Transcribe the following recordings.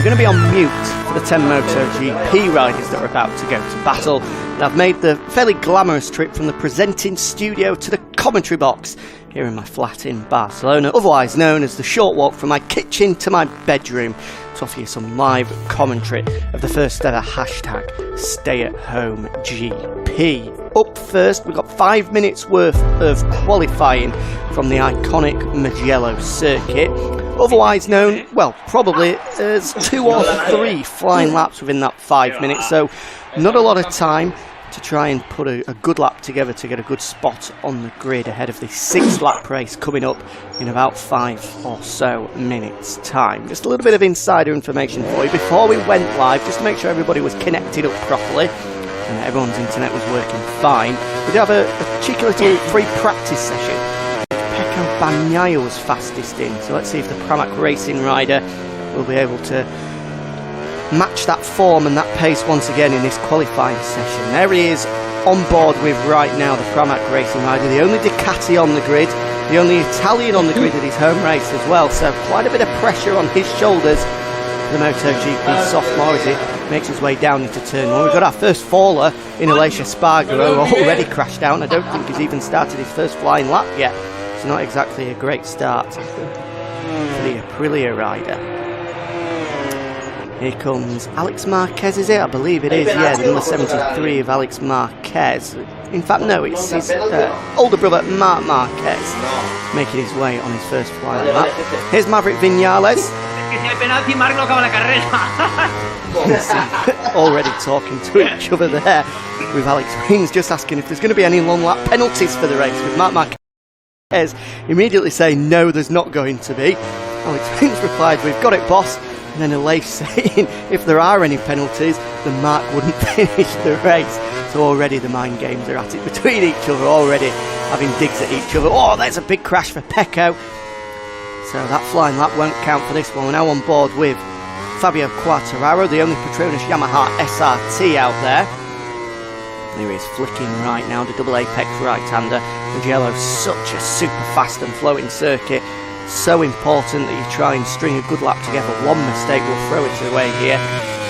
going to be on mute for the 10 MotoGP riders that are about to go to battle. And I've made the fairly glamorous trip from the presenting studio to the commentary box here in my flat in Barcelona, otherwise known as the short walk from my kitchen to my bedroom, to offer you some live commentary of the first ever hashtag Stay at Home GP. Up first, we've got 5 minutes worth of qualifying from the iconic Mugello circuit, otherwise known, well, probably as 2 or 3 flying laps within that 5 minutes, so not a lot of time to try and put a good lap together to get a good spot on the grid ahead of the 6th lap race coming up in about 5 or so minutes time. Just a little bit of insider information for you before we went live, just to make sure everybody was connected up properly and that everyone's internet was working fine. We did have a cheeky little free practice session. Pecco Bagnaia was fastest in, so let's see if the Pramac racing rider will be able to match that form and that pace once again in this qualifying session. There he is on board with right now, the Pramac racing rider, the only Ducati on the grid, the only Italian on the grid at his home race as well, so quite a bit of pressure on his shoulders. The MotoGP sophomore as it makes his way down into turn 1. We've got our first faller in Aleix Espargaro, already crashed out, and I don't think he's even started his first flying lap yet. It's not exactly a great start for the Aprilia rider. Here comes Alex Marquez, is it? I believe it is, yeah, the number 73 of Alex Marquez. In fact, no, it's his older brother, Marc Marquez, making his way on his first flying lap. Here's Maverick Viñales. Already talking to each other there with Alex Rins, just asking if there's going to be any long lap penalties for the race, with Marc Marquez immediately saying no, there's not going to be. Alex Rins replied, "We've got it, boss." And then Aleix saying if there are any penalties, then Mark wouldn't finish the race. So already the mind games are at it between each other, already having digs at each other. Oh, there's a big crash for Pecco. So that flying lap won't count for this one. We're now on board with Fabio Quartararo, the only Petronas Yamaha SRT out there. There he is flicking right now, the double apex right-hander. Mugello's such a super fast and flowing circuit. So important that you try and string a good lap together. One mistake will throw it away here.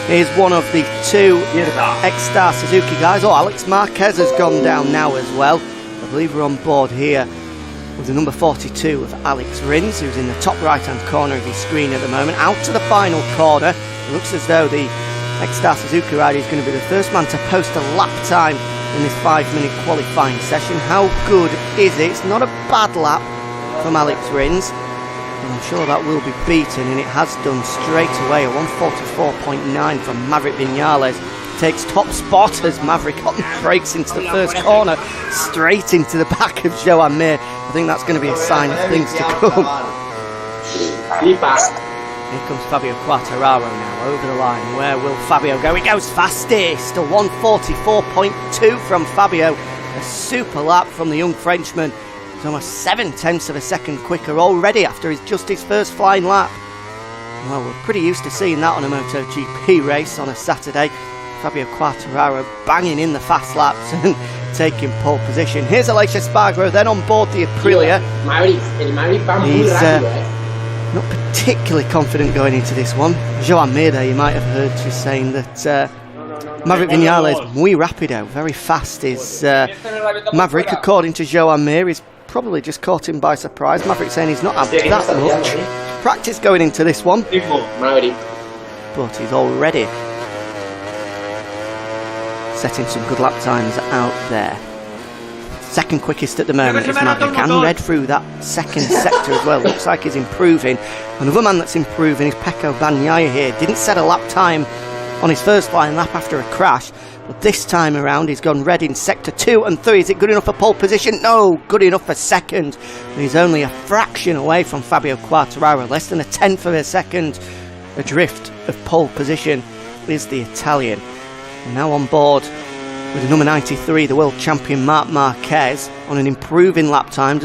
Here's one of the 2 X-Star Suzuki guys. Oh, Alex Marquez has gone down now as well. I believe we're on board here with the number 42 of Alex Rins, who's in the top right-hand corner of his screen at the moment. Out to the final corner. It looks as though the X-Star Suzuki rider is going to be the first man to post a lap time in this 5-minute qualifying session. How good is it? It's not a bad lap from Alex Rins. I'm sure that will be beaten, and it has done straight away. A 144.9 from Maverick Viñales. Takes top spot as Maverick on the brakes into the first corner, straight into the back of Joan Mir. I think that's going to be a sign of things to come. Here comes Fabio Quartararo now over the line. Where will Fabio go? He goes fastest. A 144.2 from Fabio. A super lap from the young Frenchman. He's almost 7/10 of a second quicker already after just his first flying lap. Well, we're pretty used to seeing that on a MotoGP race on a Saturday. Fabio Quartararo banging in the fast laps and taking pole position. Here's Aleix Espargaro then on board the Aprilia. He's not particularly confident going into this one. Joan Mir there, you might have heard just saying that Maverick Viñales, muy rapido, very fast is Maverick, according to Joan Mir. Is probably just caught him by surprise. Maverick saying he's not had that much practice going into this one, but he's already setting some good lap times out there. Second quickest at the moment is Maverick, and read through that second sector as well. Looks like he's improving. Another man that's improving is Pecco Bagnaia here. Didn't set a lap time on his first flying lap after a crash, but this time around he's gone red in sector 2 and 3. Is it good enough for pole position? No, good enough for second. He's only a fraction away from Fabio Quartararo, less than a 10th of a second adrift of pole position is the Italian. And now on board with the number 93, the world champion Marc Marquez, on an improving lap time.